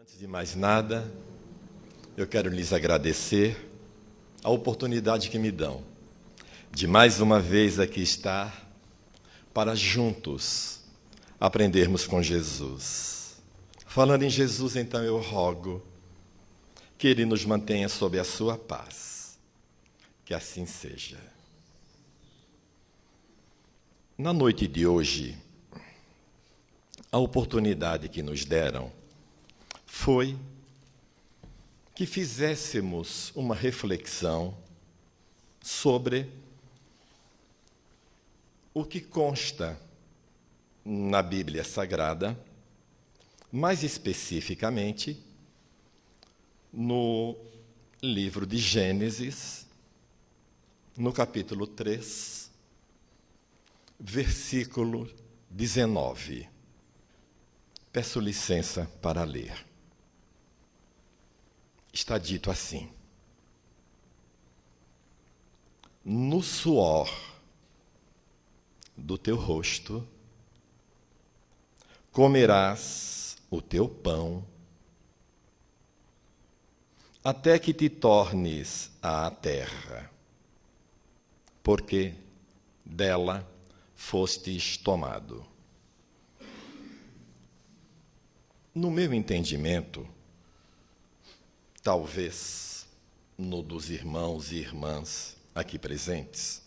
Antes de mais nada, eu quero lhes agradecer a oportunidade que me dão de mais uma vez aqui estar para juntos aprendermos com Jesus. Falando em Jesus, então eu rogo que Ele nos mantenha sob a sua paz. Que assim seja. Na noite de hoje, a oportunidade que nos deram foi que fizéssemos uma reflexão sobre o que consta na Bíblia Sagrada, mais especificamente no livro de Gênesis, no capítulo 3, versículo 19. Peço licença para ler. Está dito assim: no suor do teu rosto comerás o teu pão, até que te tornes à terra, porque dela fostes tomado. No meu entendimento, talvez no dos irmãos e irmãs aqui presentes,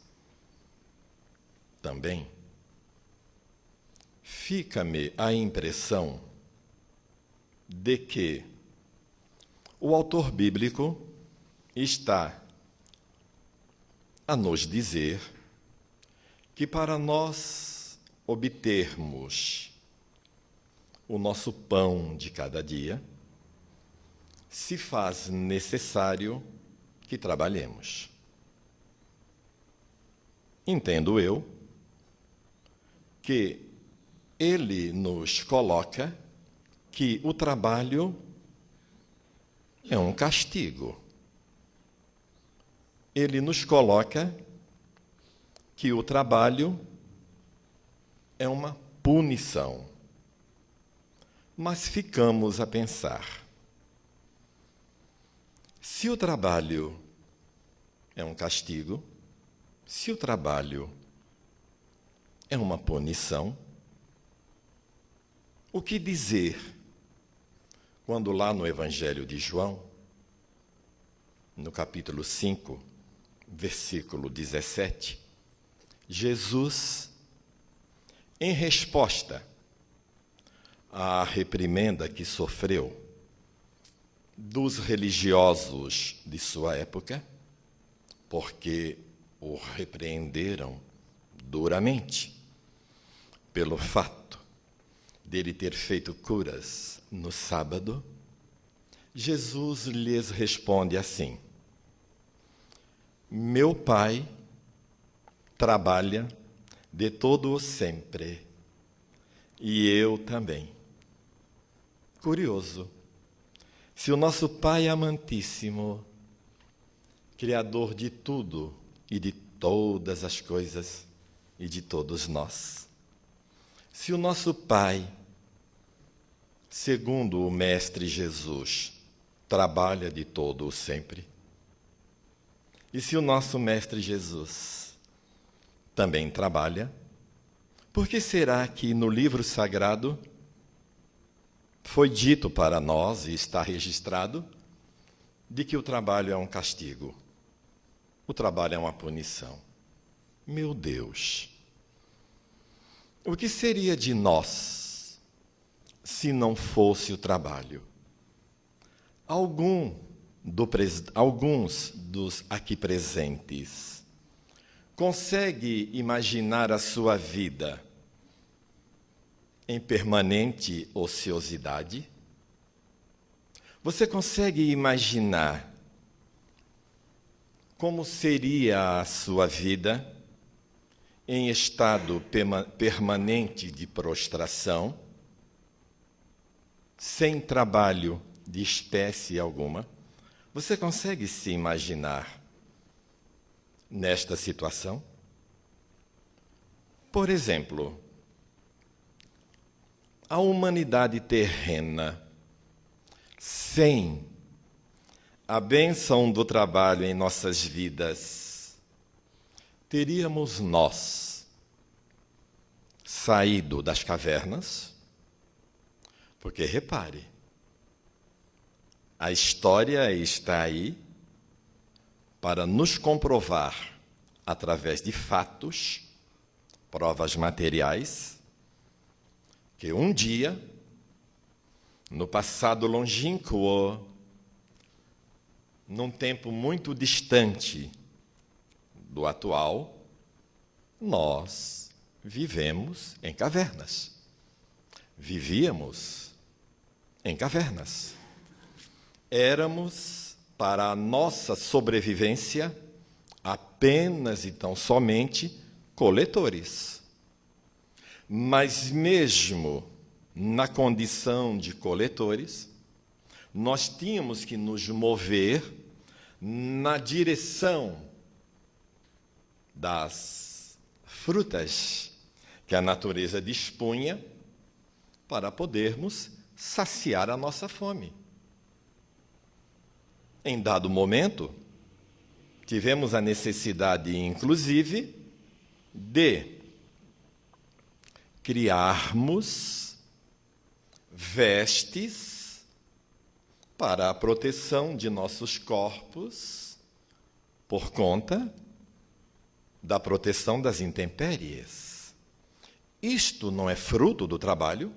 também, fica-me a impressão de que o autor bíblico está a nos dizer que para nós obtermos o nosso pão de cada dia, se faz necessário que trabalhemos. Entendo eu que ele nos coloca que o trabalho é um castigo. Ele nos coloca que o trabalho é uma punição. Mas ficamos a pensar: se o trabalho é um castigo, se o trabalho é uma punição, o que dizer quando lá no Evangelho de João, no capítulo 5, versículo 17, Jesus, em resposta à reprimenda que sofreu dos religiosos de sua época, porque o repreenderam duramente pelo fato dele ter feito curas no sábado, Jesus lhes responde assim: meu Pai trabalha de todo o sempre, e eu também. Curioso. Se o nosso Pai amantíssimo, Criador de tudo e de todas as coisas e de todos nós, se o nosso Pai, segundo o Mestre Jesus, trabalha de todo o sempre, e se o nosso Mestre Jesus também trabalha, por que será que no livro sagrado foi dito para nós, e está registrado, de que o trabalho é um castigo, o trabalho é uma punição? Meu Deus! O que seria de nós se não fosse o trabalho? Alguns dos aqui presentes consegue imaginar a sua vida em permanente ociosidade? Você consegue imaginar como seria a sua vida em estado permanente de prostração, sem trabalho de espécie alguma? Você consegue se imaginar nesta situação? Por exemplo, a humanidade terrena sem a bênção do trabalho em nossas vidas, teríamos nós saído das cavernas? Porque, repare, a história está aí para nos comprovar, através de fatos, provas materiais, que um dia, no passado longínquo, num tempo muito distante do atual, nós vivemos em cavernas. Vivíamos em cavernas. Éramos, para a nossa sobrevivência, apenas e tão somente coletores. Mas mesmo na condição de coletores, nós tínhamos que nos mover na direção das frutas que a natureza dispunha para podermos saciar a nossa fome. Em dado momento, tivemos a necessidade, inclusive, de criarmos vestes para a proteção de nossos corpos por conta da proteção das intempéries. Isto não é fruto do trabalho?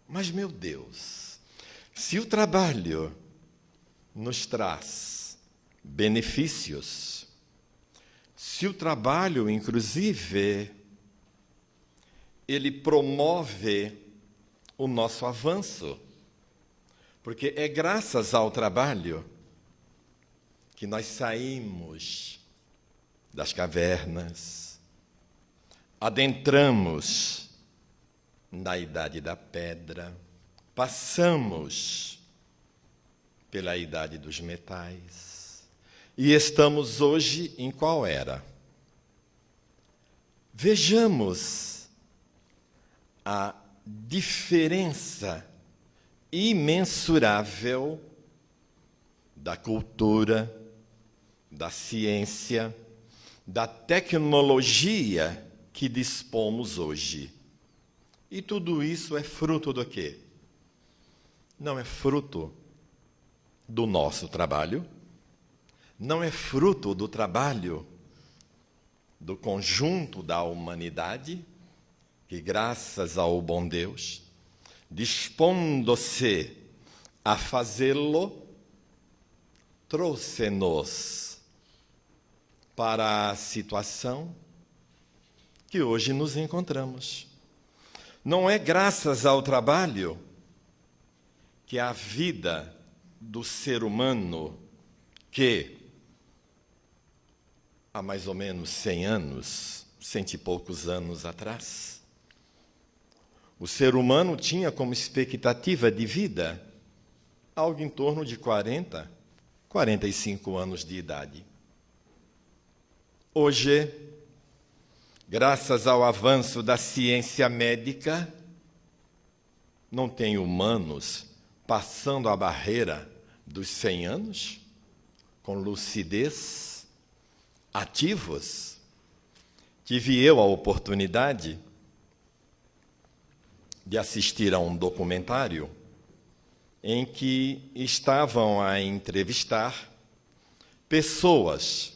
Mas, meu Deus, se o trabalho nos traz benefícios, se o trabalho, inclusive, ele promove o nosso avanço, porque é graças ao trabalho que nós saímos das cavernas, adentramos na Idade da Pedra, passamos pela Idade dos Metais e estamos hoje em qual era? Vejamos a diferença imensurável da cultura, da ciência, da tecnologia que dispomos hoje. E tudo isso é fruto do quê? Não é fruto do nosso trabalho, não é fruto do trabalho do conjunto da humanidade, que, graças ao bom Deus, dispondo-se a fazê-lo, trouxe-nos para a situação que hoje nos encontramos. Não é graças ao trabalho que a vida do ser humano, que há mais ou menos 100 anos, 100 e poucos anos atrás, o ser humano tinha como expectativa de vida algo em torno de 40, 45 anos de idade. Hoje, graças ao avanço da ciência médica, não tem humanos passando a barreira dos 100 anos, com lucidez, ativos. Tive eu a oportunidade de assistir a um documentário em que estavam a entrevistar pessoas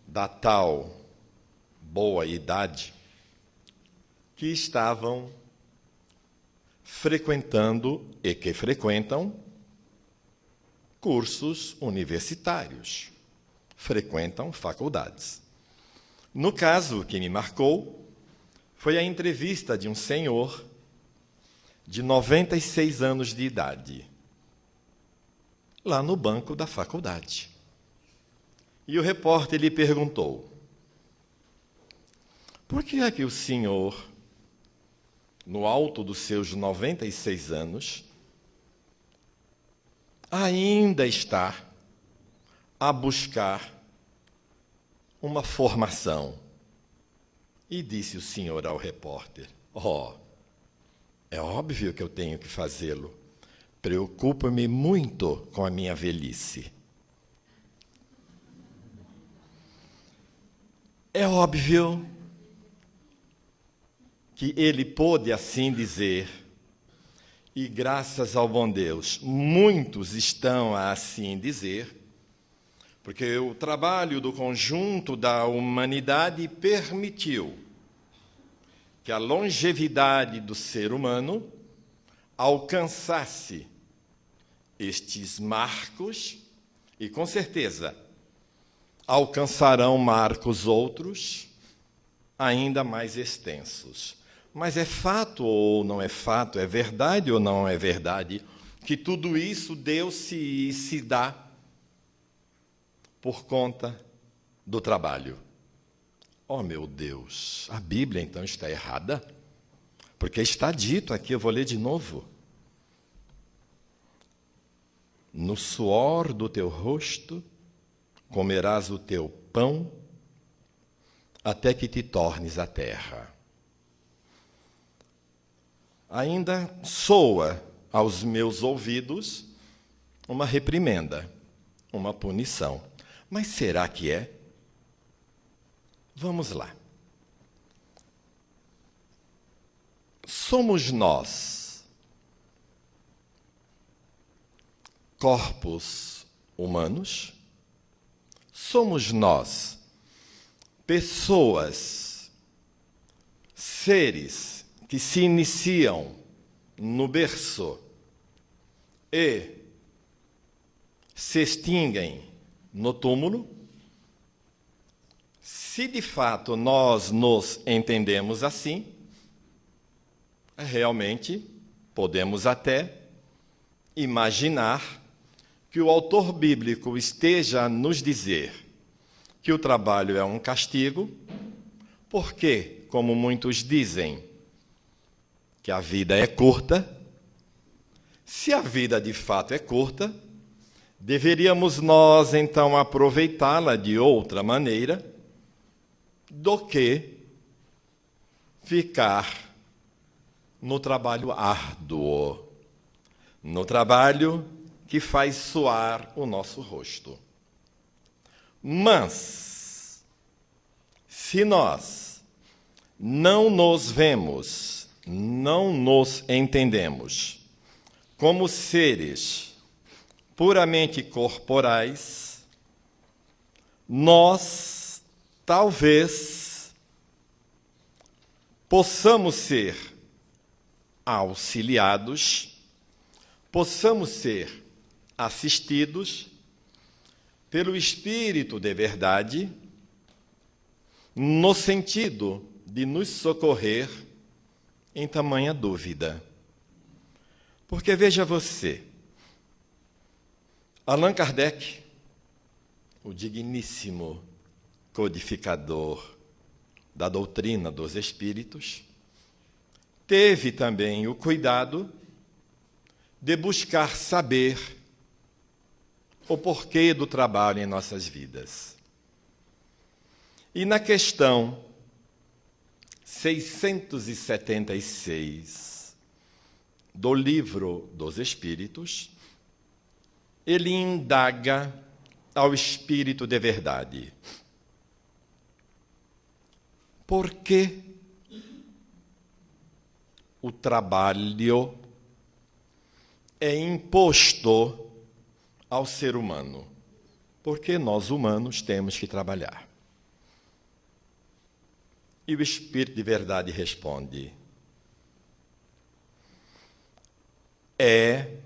da tal boa idade que estavam frequentando e que frequentam cursos universitários, frequentam faculdades. No caso que me marcou, foi a entrevista de um senhor de 96 anos de idade, lá no banco da faculdade. E o repórter lhe perguntou: por que é que o senhor, no alto dos seus 96 anos, ainda está a buscar uma formação? E disse o senhor ao repórter: é óbvio que eu tenho que fazê-lo, Preocupo-me muito com a minha velhice. É óbvio que ele pôde assim dizer, e graças ao bom Deus, muitos estão a assim dizer, porque o trabalho do conjunto da humanidade permitiu que a longevidade do ser humano alcançasse estes marcos e, com certeza, alcançarão marcos outros ainda mais extensos. Mas é fato ou não é fato, é verdade ou não é verdade, que tudo isso Deus se dá por conta do trabalho. Oh, meu Deus, a Bíblia então está errada? Porque está dito aqui, eu vou ler de novo. No suor do teu rosto comerás o teu pão até que te tornes a terra. Ainda soa aos meus ouvidos uma reprimenda, uma punição. Mas será que é? Vamos lá. Somos nós, corpos humanos? Somos nós, pessoas, seres que se iniciam no berço e se extinguem no túmulo? Se de fato nós nos entendemos assim, realmente podemos até imaginar que o autor bíblico esteja a nos dizer que o trabalho é um castigo, porque, como muitos dizem, que a vida é curta. Se a vida de fato é curta, deveríamos nós então aproveitá-la de outra maneira do que ficar no trabalho árduo, no trabalho que faz suar o nosso rosto. Mas, se nós não nos vemos, não nos entendemos como seres puramente corporais, nós talvez possamos ser auxiliados, possamos ser assistidos pelo Espírito de verdade, no sentido de nos socorrer em tamanha dúvida. Porque veja você, Allan Kardec, o digníssimo codificador da doutrina dos espíritos, teve também o cuidado de buscar saber o porquê do trabalho em nossas vidas. E na questão 676 do Livro dos Espíritos, ele indaga ao Espírito de verdade: por que o trabalho é imposto ao ser humano? Porque nós humanos temos que trabalhar. E o Espírito de verdade responde: é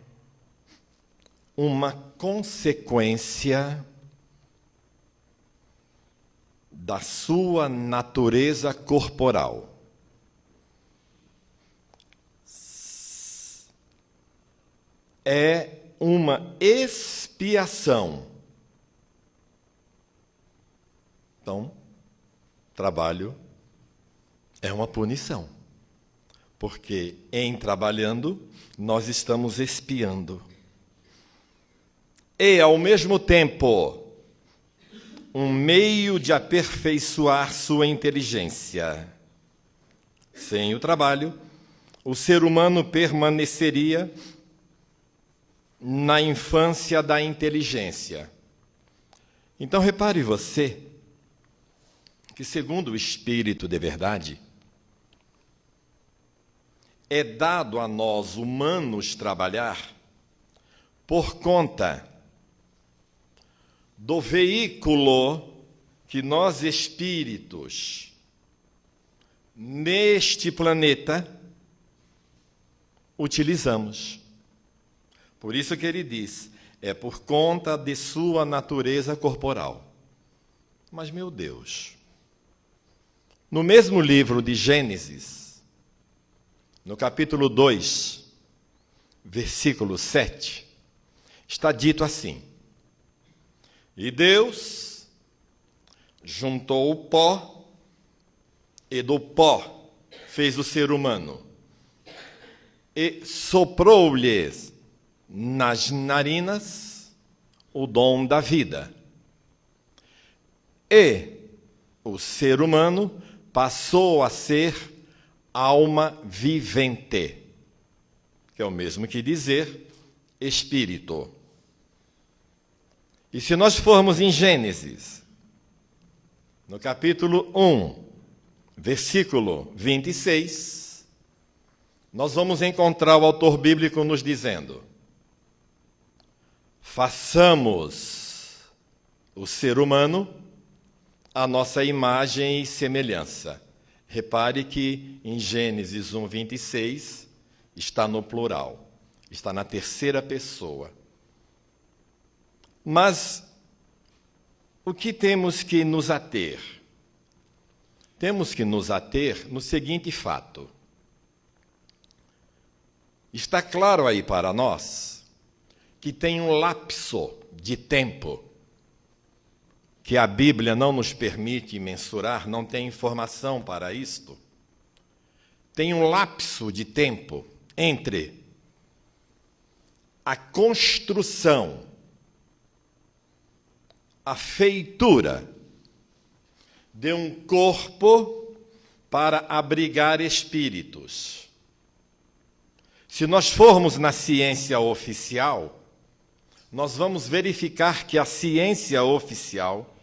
uma consequência da sua natureza corporal. É uma expiação. Então, trabalho é uma punição, porque em trabalhando nós estamos expiando. E, ao mesmo tempo, um meio de aperfeiçoar sua inteligência. Sem o trabalho, o ser humano permaneceria na infância da inteligência. Então, repare você que, segundo o Espírito de verdade, é dado a nós, humanos, trabalhar por conta do veículo que nós, espíritos, neste planeta, utilizamos. Por isso que ele diz, é por conta de sua natureza corporal. Mas, meu Deus, no mesmo livro de Gênesis, no capítulo 2, versículo 7, está dito assim: E Deus juntou o pó, e do pó fez o ser humano, e soprou-lhes nas narinas o dom da vida. E o ser humano passou a ser alma vivente, que é o mesmo que dizer espírito. E se nós formos em Gênesis, no capítulo 1, versículo 26, nós vamos encontrar o autor bíblico nos dizendo: façamos o ser humano a nossa imagem e semelhança. Repare que em Gênesis 1, 26, está no plural, está na terceira pessoa. Mas o que temos que nos ater? Temos que nos ater no seguinte fato. Está claro aí para nós que tem um lapso de tempo que a Bíblia não nos permite mensurar, não tem informação para isto. Tem um lapso de tempo entre a construção, a feitura de um corpo para abrigar espíritos. Se nós formos na ciência oficial, nós vamos verificar que a ciência oficial,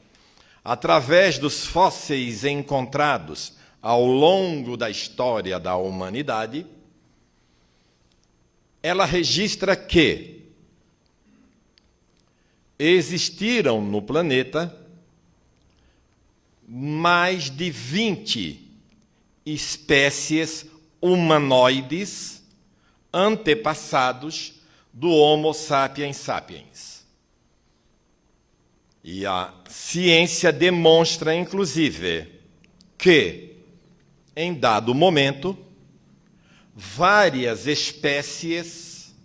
através dos fósseis encontrados ao longo da história da humanidade, ela registra que existiram no planeta mais de 20 espécies humanoides antepassados do Homo sapiens sapiens. E a ciência demonstra, inclusive, que, em dado momento, várias espécies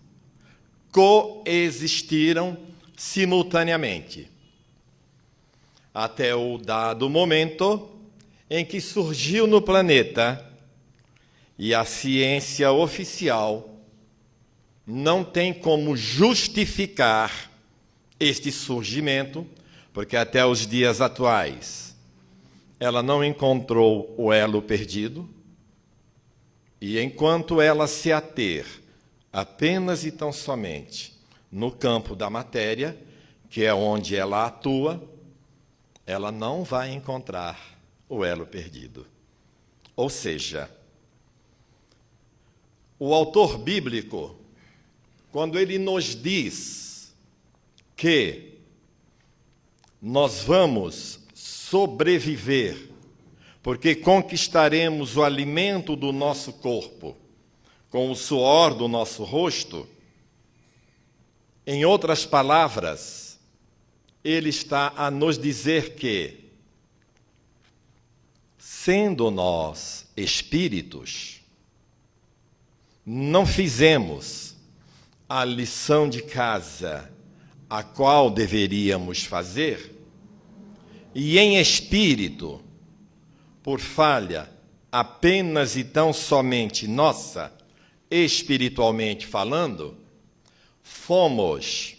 coexistiram simultaneamente, até o dado momento em que surgiu no planeta, e a ciência oficial não tem como justificar este surgimento, porque até os dias atuais ela não encontrou o elo perdido, e enquanto ela se ater apenas e tão somente no campo da matéria, que é onde ela atua, ela não vai encontrar o elo perdido. Ou seja, o autor bíblico, quando ele nos diz que nós vamos sobreviver, porque conquistaremos o alimento do nosso corpo com o suor do nosso rosto, em outras palavras, ele está a nos dizer que, sendo nós espíritos, não fizemos a lição de casa a qual deveríamos fazer, e em espírito, por falha apenas e tão somente nossa, espiritualmente falando, fomos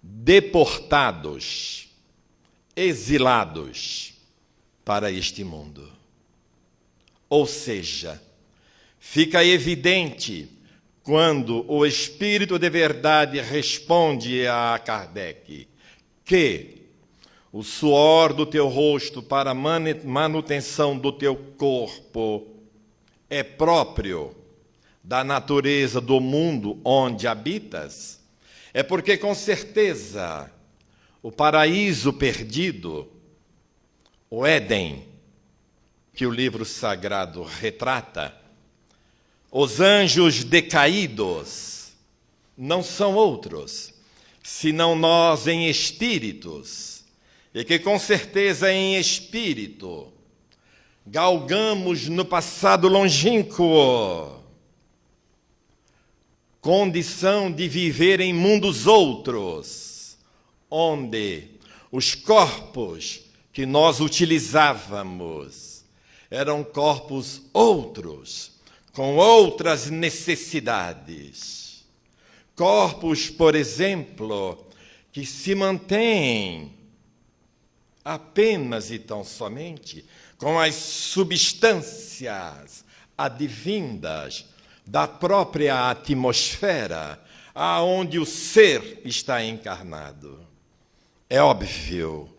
deportados, exilados para este mundo. Ou seja, fica evidente quando o Espírito de verdade responde a Kardec que o suor do teu rosto para a manutenção do teu corpo é próprio da natureza do mundo onde habitas, é porque, com certeza, o paraíso perdido, o Éden, que o livro sagrado retrata, os anjos decaídos, não são outros, senão nós em espíritos, e que, com certeza, em espírito, galgamos no passado longínquo condição de viver em mundos outros, onde os corpos que nós utilizávamos eram corpos outros, com outras necessidades. Corpos, por exemplo, que se mantêm apenas e tão somente com as substâncias advindas da própria atmosfera aonde o ser está encarnado. É óbvio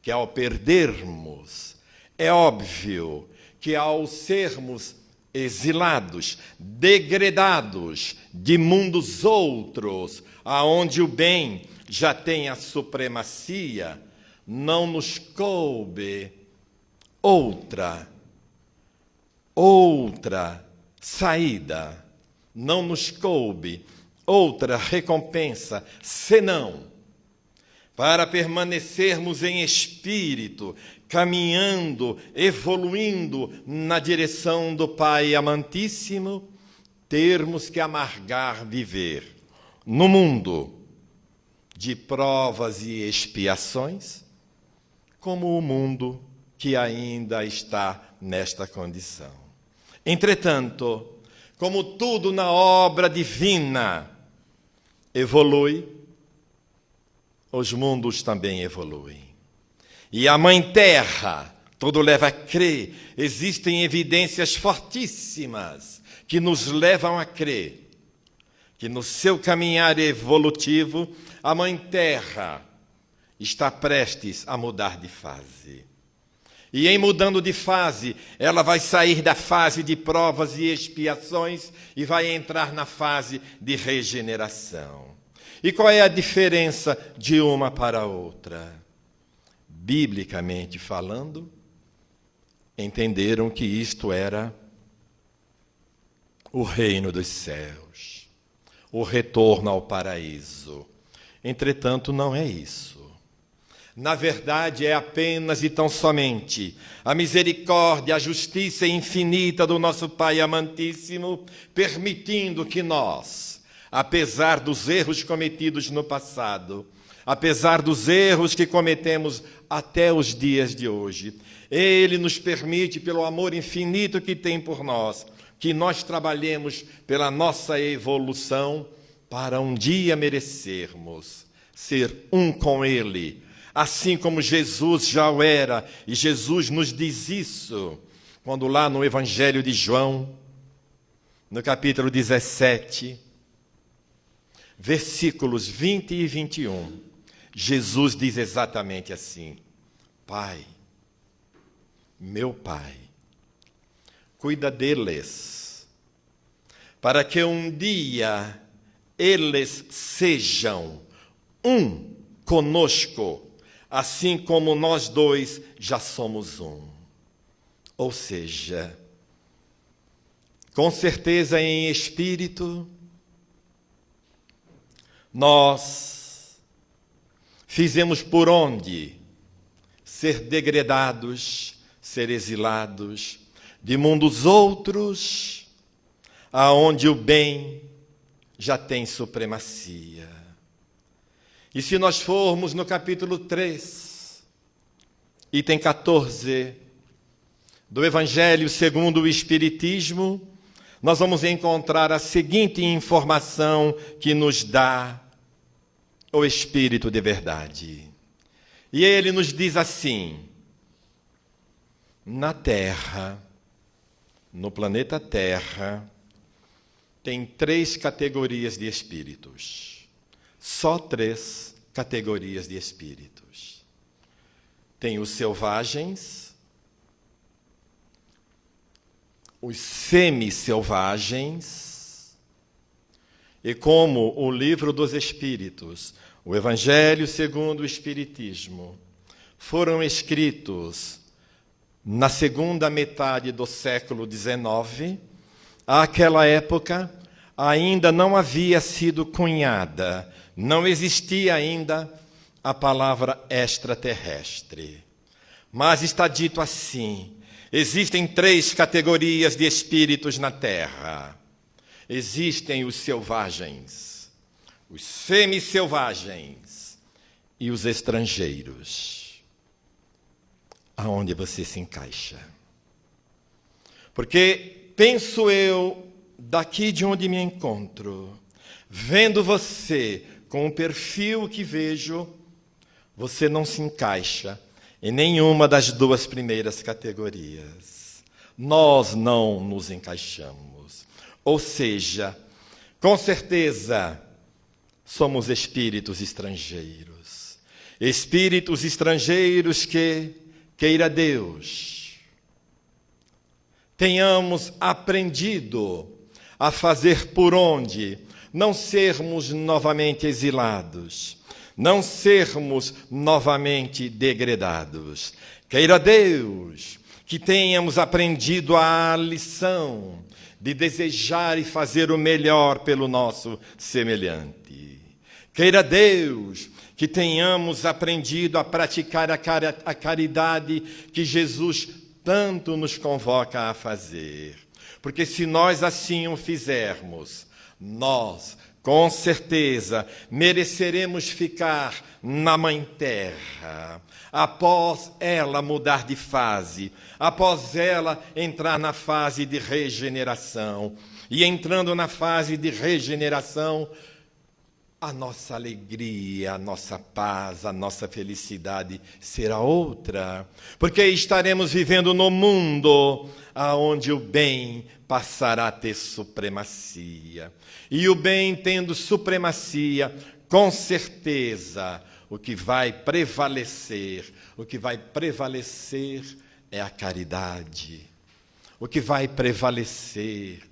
que ao perdermos, é óbvio que ao sermos exilados, degradados de mundos outros, aonde o bem já tem a supremacia, não nos coube outra saída, não nos coube outra recompensa, senão para permanecermos em espírito, caminhando, evoluindo na direção do Pai amantíssimo, termos que amargar viver no mundo de provas e expiações, como o mundo que ainda está nesta condição. Entretanto, como tudo na obra divina evolui, os mundos também evoluem. E a Mãe Terra, tudo leva a crer, existem evidências fortíssimas que nos levam a crer que no seu caminhar evolutivo, a Mãe Terra está prestes a mudar de fase. E em mudando de fase, ela vai sair da fase de provas e expiações e vai entrar na fase de regeneração. E qual é a diferença de uma para a outra? Biblicamente falando, entenderam que isto era o reino dos céus, o retorno ao paraíso. Entretanto, não é isso. Na verdade, é apenas e tão somente a misericórdia, a justiça infinita do nosso Pai amantíssimo, permitindo que nós, apesar dos erros cometidos no passado, apesar dos erros que cometemos até os dias de hoje, Ele nos permite, pelo amor infinito que tem por nós, que nós trabalhemos pela nossa evolução para um dia merecermos ser um com Ele, assim como Jesus já o era, e Jesus nos diz isso, quando lá no Evangelho de João, no capítulo 17, versículos 20 e 21, Jesus diz exatamente assim: Pai, meu Pai, cuida deles, para que um dia eles sejam um conosco, assim como nós dois já somos um. Ou seja, com certeza em espírito, nós fizemos por onde ser degradados, ser exilados de mundos outros, aonde o bem já tem supremacia. E se nós formos no capítulo 3, item 14, do Evangelho segundo o Espiritismo, nós vamos encontrar a seguinte informação que nos dá o Espírito de verdade. E ele nos diz assim: na Terra, no planeta Terra, tem 3 categorias de espíritos. Só 3 categorias de espíritos. Tem os selvagens, os semi-selvagens, e como o Livro dos Espíritos, o Evangelho segundo o Espiritismo, foram escritos na segunda metade do século XIX, àquela época ainda não havia sido cunhada, não existia ainda a palavra extraterrestre. Mas está dito assim: existem 3 categorias de espíritos na Terra. Existem os selvagens, os semi-selvagens e os estrangeiros. Aonde você se encaixa? Porque penso eu, daqui de onde me encontro, vendo você com o perfil que vejo, você não se encaixa em nenhuma das 2 primeiras categorias. Nós não nos encaixamos. Ou seja, com certeza, somos espíritos estrangeiros. Espíritos estrangeiros que, queira Deus, tenhamos aprendido a fazer por onde não sermos novamente exilados, não sermos novamente degradados. Queira Deus que tenhamos aprendido a lição de desejar e fazer o melhor pelo nosso semelhante. Queira Deus que tenhamos aprendido a praticar a caridade que Jesus tanto nos convoca a fazer. Porque se nós assim o fizermos, nós, com certeza, mereceremos ficar na Mãe Terra, após ela mudar de fase, após ela entrar na fase de regeneração. E entrando na fase de regeneração, a nossa alegria, a nossa paz, a nossa felicidade será outra, porque estaremos vivendo no mundo aonde o bem passará a ter supremacia. E o bem tendo supremacia, com certeza, o que vai prevalecer é a caridade. O que vai prevalecer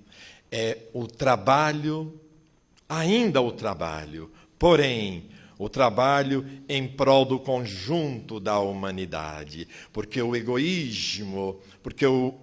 é o trabalho, ainda o trabalho, porém, o trabalho em prol do conjunto da humanidade, porque o egoísmo, porque o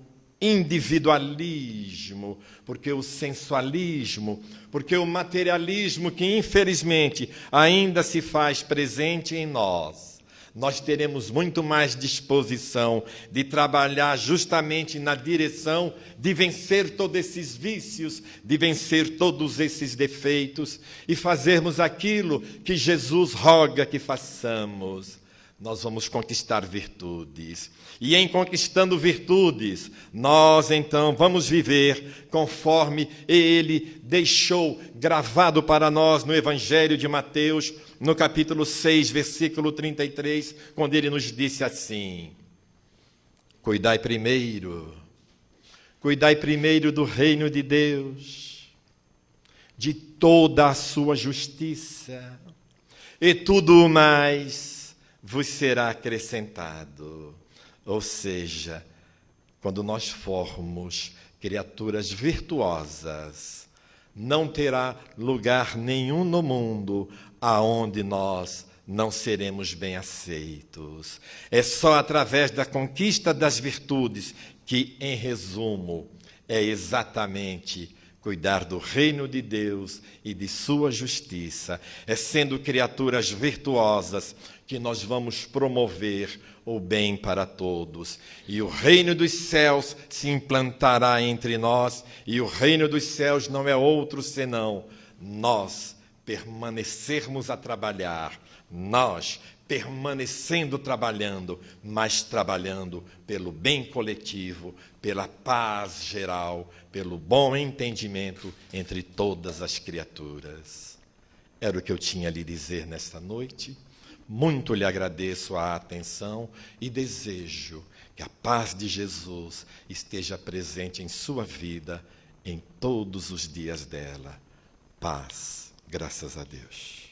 individualismo, porque o sensualismo, porque o materialismo que infelizmente ainda se faz presente em nós, nós teremos muito mais disposição de trabalhar justamente na direção de vencer todos esses vícios, de vencer todos esses defeitos e fazermos aquilo que Jesus roga que façamos. Nós vamos conquistar virtudes. E em conquistando virtudes, nós então vamos viver conforme Ele deixou gravado para nós no Evangelho de Mateus, no capítulo 6, versículo 33, quando Ele nos disse assim: cuidai primeiro do reino de Deus, de toda a sua justiça, e tudo o mais vos será acrescentado. Ou seja, quando nós formos criaturas virtuosas, não terá lugar nenhum no mundo aonde nós não seremos bem aceitos. É só através da conquista das virtudes que, em resumo, é exatamente cuidar do reino de Deus e de sua justiça. É sendo criaturas virtuosas que nós vamos promover o bem para todos. E o reino dos céus se implantará entre nós, e o reino dos céus não é outro senão nós permanecermos a trabalhar, nós permanecendo trabalhando, mas trabalhando pelo bem coletivo, pela paz geral, pelo bom entendimento entre todas as criaturas. Era o que eu tinha a lhe dizer nesta noite. Muito lhe agradeço a atenção e desejo que a paz de Jesus esteja presente em sua vida, em todos os dias dela. Paz, graças a Deus.